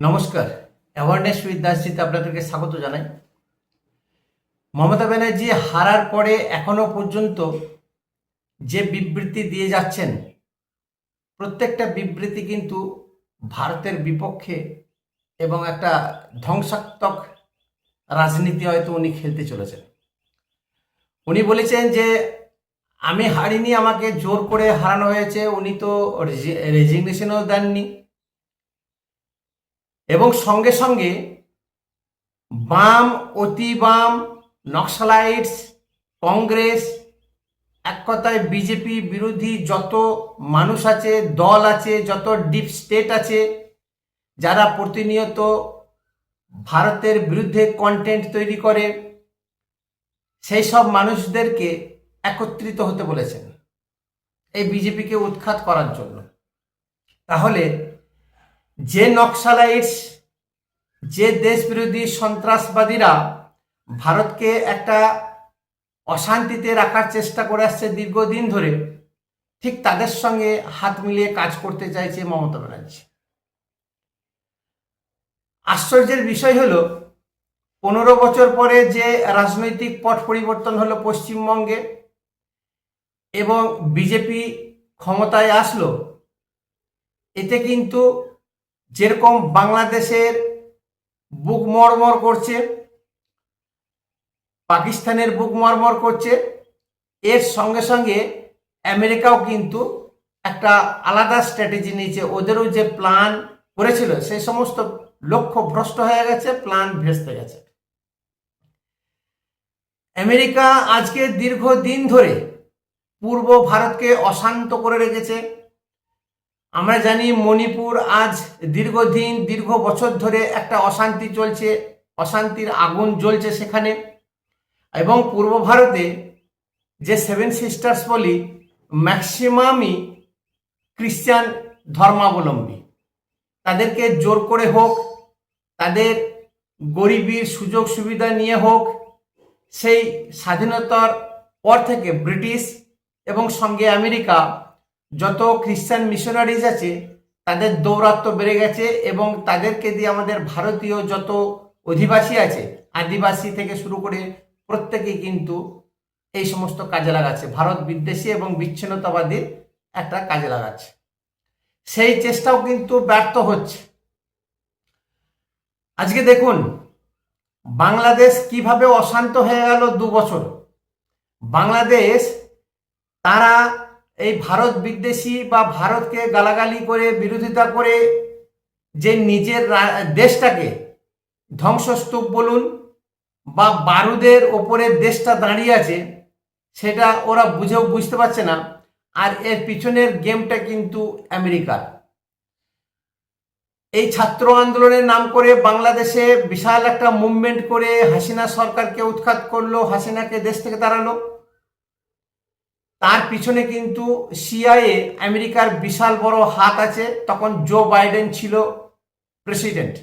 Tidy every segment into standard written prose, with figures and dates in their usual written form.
নমস্কার। Awareness with দাসজিতে আপনাদেরকে স্বাগত জানাই। মমতা ব্যানার্জি হারার পরে এখনো পর্যন্ত যে বিবৃতি দিয়ে যাচ্ছেন, প্রত্যেকটা বিবৃতি কিন্তু ভারতের বিপক্ষে এবং একটা ধ্বংসাত্মক রাজনীতি হয়তো উনি খেলতে চলেছেন। উনি বলেছেন যে আমি হারিনি, আমাকে জোর করে হারানো হয়েছে। উনি তো রেজিগনেশনও দেননি এবং সঙ্গে সঙ্গে বাম, অতি বাম, নক্সালাইটস, কংগ্রেস, এক কথায় বিজেপি বিরোধী যত মানুষ আছে, দল আছে, যত ডিপ স্টেট আছে, যারা প্রতিনিয়ত ভারতের বিরুদ্ধে কন্টেন্ট তৈরি করে, সেই সব মানুষদেরকে একত্রিত হতে বলেছেন এই বিজেপিকে উৎখাত করার জন্য। তাহলে যে নক্সালাইটস, যে দেশ বিরোধী সন্ত্রাসবাদীরা ভারতকে একটা অশান্তিতে রাখার চেষ্টা করে আসছে দীর্ঘদিন ধরে, ঠিক তাদের সঙ্গে হাত মিলিয়ে কাজ করতে চাইছে মমতা ব্যানার্জি। আশ্চর্যের বিষয় হলো 15 বছর পরে যে রাজনৈতিক পট পরিবর্তন হলো পশ্চিমবঙ্গে এবং বিজেপি ক্ষমতায় আসলো, এতে কিন্তু যেরকম বাংলাদেশের বুক মড়মড় করছে, পাকিস্তানের বুক মড়মড় করছে, এর সঙ্গে সঙ্গে আমেরিকাও কিন্তু একটা আলাদা স্ট্র্যাটেজি নিয়েছে। ওদেরও যে প্ল্যান করেছিল সেই সমস্ত লক্ষ্য ভ্রষ্ট হয়ে গেছে, প্ল্যান ভেস্তে গেছে। আমেরিকা আজকে দীর্ঘদিন ধরে পূর্ব ভারতকে অশান্ত করে রেখেছে। আমরা জানি মণিপুর আজ দীর্ঘ বছর ধরে একটা অশান্তি চলছে, অশান্তির আগুন জ্বলছে সেখানে। এবং পূর্ব ভারতে যে 7 সিস্টার্স বলি, ম্যাক্সিমামই খ্রিস্টান ধর্মাবলম্বী। তাদেরকে জোর করে হোক, তাদের গরিবীর সুযোগ সুবিধা নিয়ে হোক, সেই স্বাধীনতার পর থেকে ব্রিটিশ এবং সঙ্গে আমেরিকা যত খ্রিস্টান মিশনারিজ আছে তাদের দৌরাত্ম্য বেড়ে গেছে এবং তাদেরকে দিয়ে আমাদের ভারতীয় যত অধিবাসী আছে, আদিবাসী থেকে শুরু করে প্রত্যেকেই কিন্তু এই সমস্ত কাজে লাগাচ্ছে, ভারত বিদ্বেষী এবং বিচ্ছিন্নতাবাদীর একটা কাজে লাগাচ্ছে। সেই চেষ্টাও কিন্তু ব্যর্থ হচ্ছে। আজকে দেখুন বাংলাদেশ কিভাবে অশান্ত হয়ে গেল 2 বছর। বাংলাদেশ তারা এই ভারত বিদ্বেষী বা ভারতকে গালাগালি করে বিরোধিতা করে যে নিজের দেশটাকে ধ্বংসস্তূপ বলুন বা বারুদের ওপরে দেশটা দাঁড়িয়ে আছে, সেটা ওরা বুঝতে পারছে না। আর এর পিছনের গেমটা কিন্তু আমেরিকার। এই ছাত্র আন্দোলনের নাম করে বাংলাদেশে বিশাল একটা মুভমেন্ট করে হাসিনা সরকারকে উৎখাত করলো, হাসিনাকে দেশ থেকে তাড়ালো। তার পিছনে কিন্তু সিআইএ, আমেরিকার বিশাল বড় হাত আছে। তখন জো বাইডেন ছিল প্রেসিডেন্ট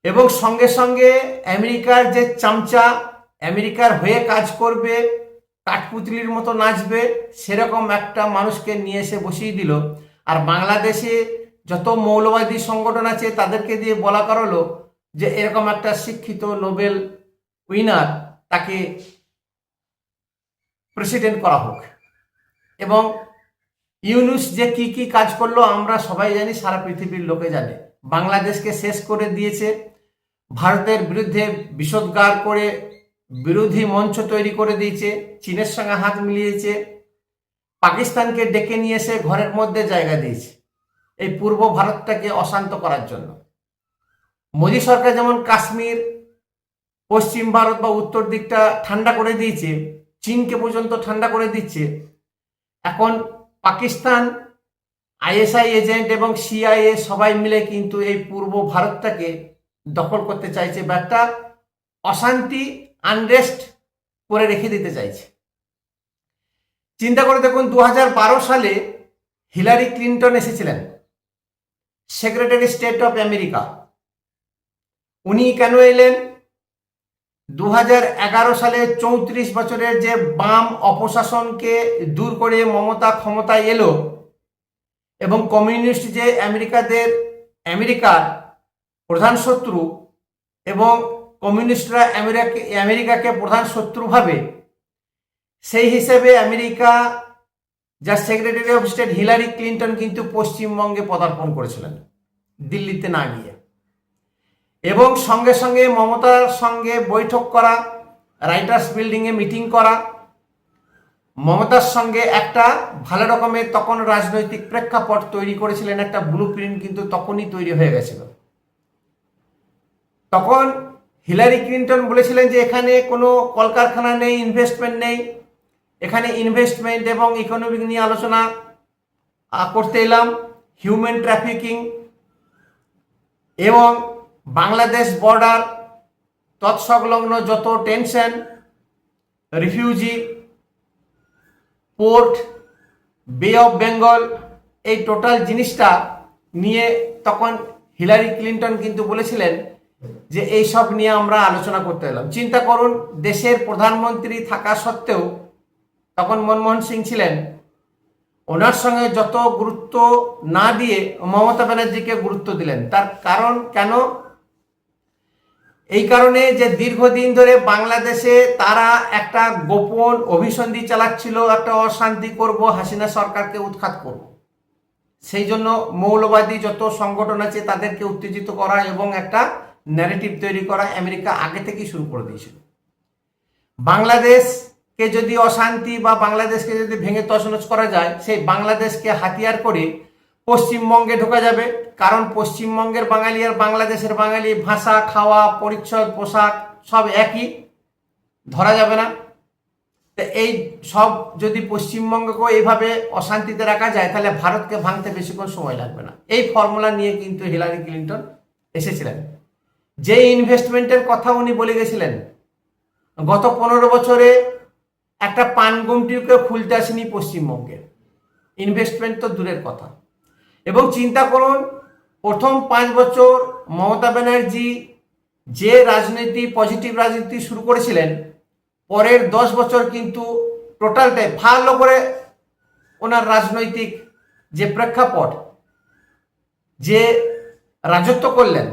এবং সঙ্গে সঙ্গে আমেরিকার যে চামচা, আমেরিকার হয়ে কাজ করবে, কাঠপুতলির মতো নাচবে, সেরকম একটা মানুষকে নিয়ে এসে বসিয়ে দিল। আর বাংলাদেশে যত মৌলবাদী সংগঠন আছে তাদেরকে দিয়ে বলা করালো যে এরকম একটা শিক্ষিত নোবেল উইনার, তাকে প্রেসিডেন্ট করা হোক। এবং ইউনুস যে কি কি কাজ করলো আমরা সবাই জানি, সারা পৃথিবীর লোকে জানে। বাংলাদেশকে শেষ করে দিয়েছে, ভারতের বিরুদ্ধে বিষোদ্গার করে বিরোধী মঞ্চ তৈরি করে দিয়েছে, চীনের সঙ্গে হাত মিলিয়েছে, পাকিস্তানকে ডেকে নিয়ে এসে ঘরের মধ্যে জায়গা দিয়েছে এই পূর্ব ভারতটাকে অশান্ত করার জন্য। মোদী সরকার যেমন কাশ্মীর, পশ্চিম ভারত বা উত্তর দিকটা ঠান্ডা করে দিয়েছে, চীনকে পর্যন্ত ঠান্ডা করে দিচ্ছে, এখন পাকিস্তান, আইএসআই এজেন্ট এবং সিআইএ সবাই মিলে কিন্তু এই পূর্ব ভারতটাকে দখল করতে চাইছে বা একটা অশান্তি, আনরেস্ট করে রেখে দিতে চাইছে। চিন্তা করে দেখুন 2012 সালে হিলারি ক্লিন্টন এসেছিলেন, সেক্রেটারি স্টেট অফ আমেরিকা। উনি কেন এলেন? 2011 সালে 34 বছরের যে বাম অপশাসনকে দূর করে মমতা ক্ষমতায় এলো এবং কমিউনিস্ট যে আমেরিকাদের আমেরিকার প্রধান শত্রু এবং কমিউনিস্টরা আমেরিকাকে প্রধান শত্রু ভাবে, সেই হিসেবে আমেরিকা যার secretary of state Hillary Clinton কিন্তু পশ্চিমবঙ্গে পদার্পণ করেছিলেন দিল্লিতে না গিয়ে, এবং সঙ্গে সঙ্গে মমতার সঙ্গে বৈঠক করা, রাইটার্স বিল্ডিংয়ে মিটিং করা, মমতার সঙ্গে একটা ভালো রকমের তখন রাজনৈতিক প্রেক্ষাপট তৈরি করেছিলেন, একটা ব্লু প্রিন্ট কিন্তু তখনই তৈরি হয়ে গেছিল। তখন হিলারি ক্লিন্টন বলেছিলেন যে এখানে কোনো কলকারখানা নেই, ইনভেস্টমেন্ট নেই, এখানে ইনভেস্টমেন্ট এবং ইকোনমিক নিয়ে আলোচনা করতে এলাম, হিউম্যান ট্রাফিকিং এবং বাংলাদেশ বর্ডার তৎসংলগ্ন যত টেনশন, রিফিউজি, পোর্ট, বে অফ বেঙ্গল, এই টোটাল জিনিসটা নিয়ে তখন হিলারি ক্লিন্টন কিন্তু বলেছিলেন যে এই সব নিয়ে আমরা আলোচনা করতে এলাম। চিন্তা করুন, দেশের প্রধানমন্ত্রী থাকা সত্ত্বেও তখন মনমোহন সিং ছিলেন, ওনার সঙ্গে যত গুরুত্ব না দিয়ে মমতা ব্যানার্জিকে গুরুত্ব দিলেন। তার কারণ কেন? এই কারণে যে দীর্ঘদিন ধরে বাংলাদেশে তারা একটা গোপন অভিসন্ধি চালাচ্ছিল, একটা অশান্তি করব, হাসিনা সরকারকে উৎখাত করব। সেই জন্য মৌলবাদী যত সংগঠন আছে তাদেরকে উত্তেজিত করা এবং একটা ন্যারেটিভ তৈরি করা আমেরিকা আগে থেকেই শুরু করে দিয়েছিল। বাংলাদেশকে যদি অশান্তি বা বাংলাদেশকে যদি ভেঙে তছনছ করা যায়, সেই বাংলাদেশকে হাতিয়ার করে পশ্চিমবঙ্গে ঢোকা যাবে। কারণ পশ্চিমবঙ্গের বাঙালি আর বাংলাদেশের বাঙালি ভাষা, খাওয়া, পরিচ্ছদ, পোশাক সব একই, ধরা যাবে না। এই সব যদি পশ্চিমবঙ্গকেও এইভাবে অশান্তিতে রাখা যায়, তাহলে ভারতকে ভাঙতে বেশিক্ষণ সময় লাগবে না। এই ফর্মুলা নিয়ে কিন্তু হিলারি ক্লিন্টন এসেছিলেন। যে ইনভেস্টমেন্টের কথা উনি বলে গেছিলেন, গত 15 বছরে একটা পানগুমটিকে খুলতে আসেনি পশ্চিমবঙ্গে, ইনভেস্টমেন্ট তো দূরের কথা। এবং চিন্তা করুন, প্রথম 5 বছর মমতা ব্যানার্জি যে রাজনীতি, পজিটিভ রাজনীতি শুরু করেছিলেন, পরের 10 বছর কিন্তু টোটালটাই ভালো করে ওনার রাজনৈতিক যে প্রেক্ষাপট, যে রাজত্ব করলেন,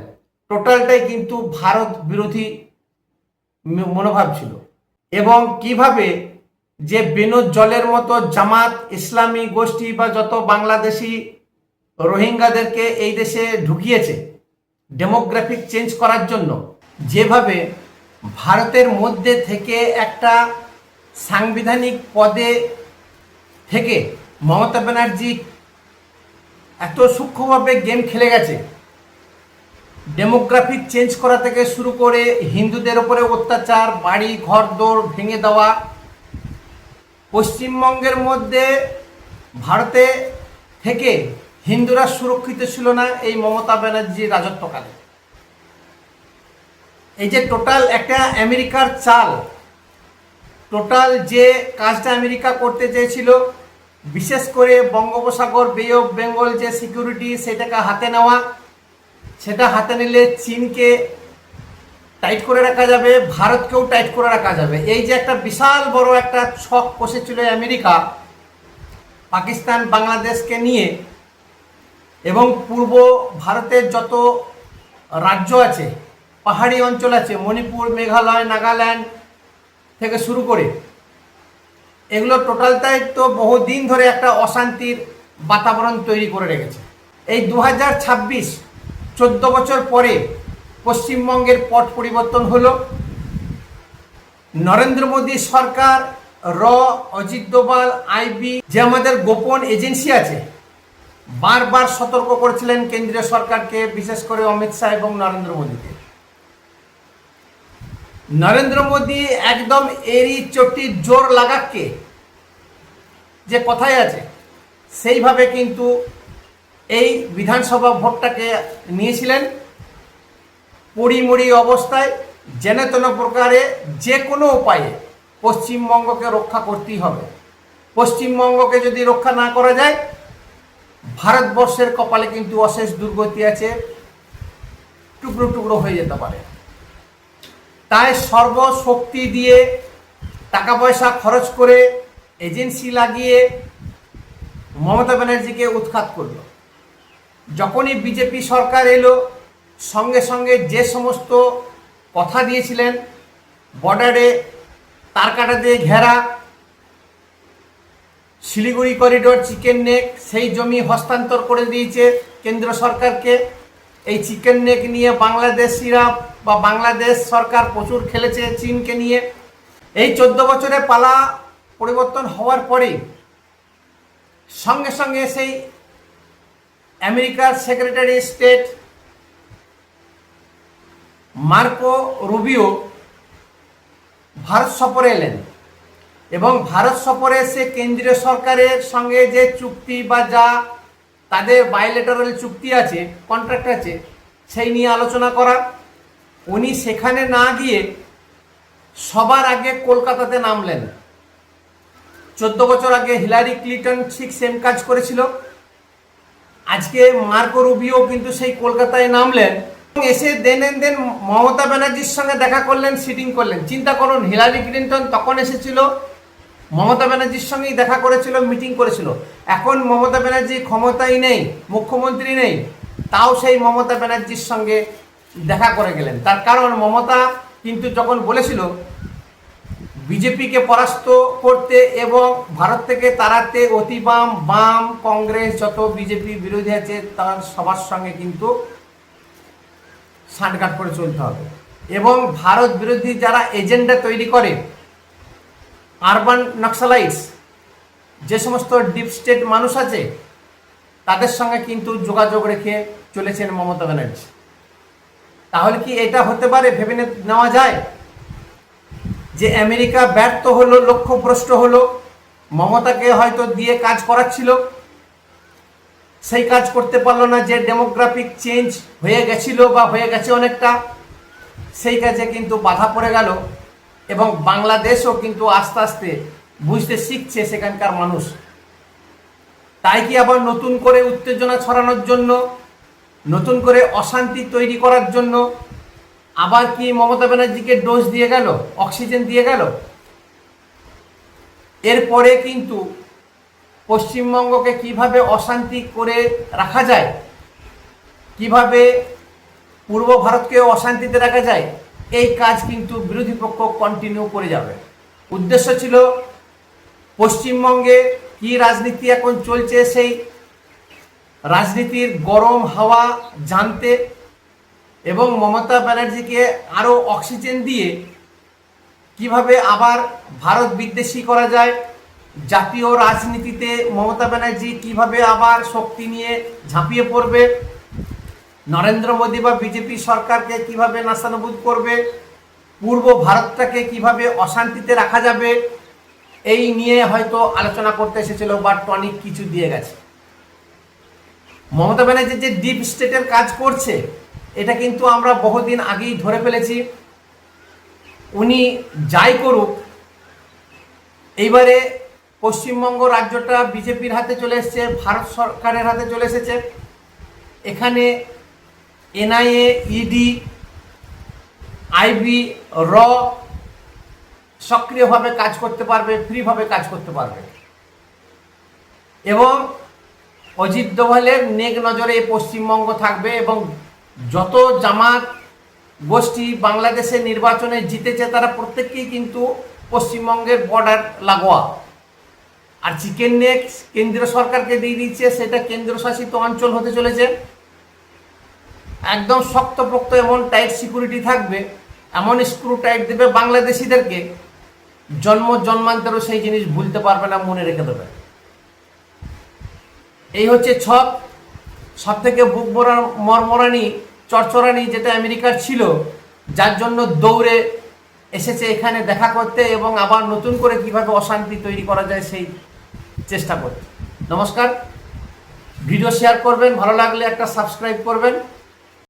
টোটালটাই কিন্তু ভারত বিরোধী মনোভাব ছিল। এবং কিভাবে যে বিনোদ জলের মতো জামাত, ইসলামী গোষ্ঠী বা যত বাংলাদেশি রোহিঙ্গাদেরকে এই দেশে ঢুকিয়েছে ডেমোগ্রাফিক চেঞ্জ করার জন্য, যেভাবে ভারতের মধ্যে থেকে একটা সাংবিধানিক পদে থেকে মমতা ব্যানার্জি এত সূক্ষ্মভাবে গেম খেলে গেছে, ডেমোগ্রাফিক চেঞ্জ করা থেকে শুরু করে হিন্দুদের ওপরে অত্যাচার, বাড়ি ঘর দৌড় ভেঙে দেওয়া। পশ্চিমবঙ্গের মধ্যে ভারতে থেকে হিন্দুরা সুরক্ষিত ছিল না এই মমতা ব্যানার্জির রাজত্বকালে। এই যে টোটাল একটা আমেরিকার চাল, টোটাল যে কাজটা আমেরিকা করতে চেয়েছিল, বিশেষ করে বঙ্গোপসাগর, বে অফ বেঙ্গল যে সিকিউরিটি, সেটাকে হাতে নেওয়া, সেটা হাতে নিলে চীনকে টাইট করে রাখা যাবে, ভারতকেও টাইট করে রাখা যাবে। এই যে একটা বিশাল বড় একটা ছক কষেছিল আমেরিকা পাকিস্তান, বাংলাদেশকে নিয়ে, এবং পূর্ব ভারতের যত রাজ্য আছে, পাহাড়ি অঞ্চল আছে, মণিপুর, মেঘালয়, নাগাল্যান্ড থেকে শুরু করে, এগুলো টোটালটাই তো বহুদিন ধরে একটা অশান্তির বাতাবরণ তৈরি করে রেখেছে। এই 2026 14 বছর পরে পশ্চিমবঙ্গের পট পরিবর্তন হলো। নরেন্দ্র মোদী সরকার, অজিত ডোভাল, আইবি যে আমাদের গোপন এজেন্সি আছে, বারবার সতর্ক করেছিলেন কেন্দ্রীয় সরকারকে, বিশেষ করে অমিত শাহ এবং নরেন্দ্র মোদীকে। নরেন্দ্র মোদী একদম এরি চটি জোর লাগাকে যে কথাই আছে, সেইভাবে কিন্তু এই বিধানসভা ভোটটাকে নিয়েছিলেন। পরিমরি অবস্থায় যেন তেন প্রকারে যে কোনো উপায়ে পশ্চিমবঙ্গকে রক্ষা করতেই হবে। পশ্চিমবঙ্গকে যদি রক্ষা না করা যায়, ভারতবর্ষের কপালে কিন্তু অশেষ দুর্গতি আছে, টুকরো টুকরো হয়ে যেতে পারে। তাই সর্বশক্তি দিয়ে, টাকা পয়সা খরচ করে, এজেন্সি লাগিয়ে মমতা ব্যানার্জিকে উৎখাত করল। যখনই বিজেপি সরকার এলো সঙ্গে সঙ্গে যে সমস্ত কথা দিয়েছিলেন, বর্ডারে তারকাটা দিয়ে ঘেরা, শিলিগুড়ি করিডোর, চিকেন নেক, সেই জমি হস্তান্তর করে দিয়েছে কেন্দ্র সরকারকে। এই চিকেন নেক নিয়ে বাংলাদেশিরা বা বাংলাদেশ সরকার প্রচুর খেলেছে চীনকে নিয়ে। এই 14 বছরে পালা পরিবর্তন হওয়ার পরেই সঙ্গে সঙ্গে সেই আমেরিকার secretary state Marco Rubio Bharat সফরে এলেন এবং ভারত সফরে এসে কেন্দ্রীয় সরকারের সঙ্গে যে চুক্তি বা যা তাদের বাইলেটারাল চুক্তি আছে, কন্ট্রাক্ট আছে, সেই নিয়ে আলোচনা করা। উনি সেখানে না গিয়ে সবার আগে কলকাতাতে নামলেন। 14 বছর আগে হিলারি ক্লিন্টন ঠিক সেম কাজ করেছিল। আজকে মার্কো রুবিও কিন্তু সেই কলকাতায় নামলেন, এসে দেন মমতা ব্যানার্জির সঙ্গে দেখা করলেন, সিটিং করলেন। চিন্তা করুন, হিলারি ক্লিন্টন তখন এসেছিল, মমতা ব্যানার্জির সঙ্গেই দেখা করেছিল, মিটিং করেছিল। এখন মমতা ব্যানার্জি ক্ষমতায় নেই, মুখ্যমন্ত্রী নেই, তাও সেই মমতা ব্যানার্জির সঙ্গে দেখা করে গেলেন। তার কারণ মমতা কিন্তু যখন বলেছিল বিজেপিকে পরাস্ত করতে এবং ভারত থেকে তাড়াতে অতি বাম কংগ্রেস যত বিজেপি বিরোধী আছে তার সবার সঙ্গে কিন্তু সাঁটগাঁট করে চলতে হবে এবং ভারত বিরোধী যারা এজেন্ডা তৈরি করে, আরবান নক্সালাইটস, যে সমস্ত ডিপ স্টেট মানুষ আছে, তাদের সঙ্গে কিন্তু যোগাযোগ রেখে চলেছেন মমতা ব্যানার্জি। তাহলে কি এটা হতে পারে? ভেবে নেওয়া যায় যে আমেরিকা ব্যর্থ হলো, লক্ষ্যভ্রষ্ট হলো, মমতাকে হয়তো দিয়ে কাজ করাচ্ছিল, সেই কাজ করতে পারলো না। যে ডেমোগ্রাফিক চেঞ্জ হয়ে গেছিল বা হয়ে গেছে অনেকটা, সেই কাজে কিন্তু বাধা পড়ে গেল এবং বাংলাদেশও কিন্তু আস্তে আস্তে বুঝতে শিখছে সেখানকার মানুষ। তাই কি আবার নতুন করে উত্তেজনা ছড়ানোর জন্য, নতুন করে অশান্তি তৈরি করার জন্য আবার কি মমতা ব্যানার্জিকে ডোজ দিয়ে গেল, অক্সিজেন দিয়ে গেল? এরপরে কিন্তু পশ্চিমবঙ্গকে কিভাবে অশান্তি করে রাখা যায়, কিভাবে পূর্ব ভারতকে অশান্তিতে রাখা যায়, এই কাজ কিন্তু বিরোধী পক্ষ কন্টিনিউ করে যাবে। উদ্দেশ্য ছিল পশ্চিমবঙ্গে কি রাজনীতি এখন চলছে সেই রাজনীতির গরম হাওয়া জানতে এবং মমতা ব্যানার্জিকে আরও অক্সিজেন দিয়ে কিভাবে আবার ভারত বিদ্বেষী করা যায়, জাতীয় রাজনীতিতে মমতা ব্যানার্জি কিভাবে আবার শক্তি নিয়ে ঝাঁপিয়ে পড়বে, নরেন্দ্র মোদী বা বিজেপি সরকারকে কিভাবে নাস্তানাবুদ করবে, পূর্ব ভারতটাকে কিভাবে অশান্তিতে রাখা যাবে, এই নিয়ে হয়তো আলোচনা করতে এসেছিল বা টনিক কিছু দিয়ে গেছে। মমতা ব্যানার্জি যে ডিপ স্টেটের কাজ করছে এটা কিন্তু আমরা বহুদিন আগেই ধরে ফেলেছি। উনি যাই করুক, এইবারে পশ্চিমবঙ্গ রাজ্যটা বিজেপির হাতে চলে এসেছে, ভারত সরকারের হাতে চলে এসেছে। এখানে এনআইএ, ইডি, আইবি, র সক্রিয়ভাবে কাজ করতে পারবে, ফ্রিভাবে কাজ করতে পারবে এবং অজিত দোভালের নেক নজরে পশ্চিমবঙ্গ থাকবে এবং যত জামাত গোষ্ঠী বাংলাদেশে নির্বাচনে জিতেছে তারা প্রত্যেককেই কিন্তু পশ্চিমবঙ্গের বর্ডার লাগোয়া। আর চিকেন নেক কেন্দ্রীয় সরকারকে দিয়ে দিচ্ছে, সেটা কেন্দ্রশাসিত অঞ্চল হতে চলেছে। একদম শক্তপোক্ত এমন টাইট সিকিউরিটি থাকবে, এমন স্ক্রু টাইট দেবে বাংলাদেশিদেরকে, জন্মান্তরও সেই জিনিস ভুলতে পারবে না, মনে রেখে দেবে। এই হচ্ছে ছক। সব থেকে বুক মরমরানি, চরচরানি যেটা আমেরিকার ছিল, যার জন্য দৌড়ে এসেছে এখানে দেখা করতে এবং আবার নতুন করে কিভাবে অশান্তি তৈরি করা যায় সেই চেষ্টা করতে। নমস্কার, ভিডিও শেয়ার করবেন, ভালো লাগলে একটা সাবস্ক্রাইব করবেন।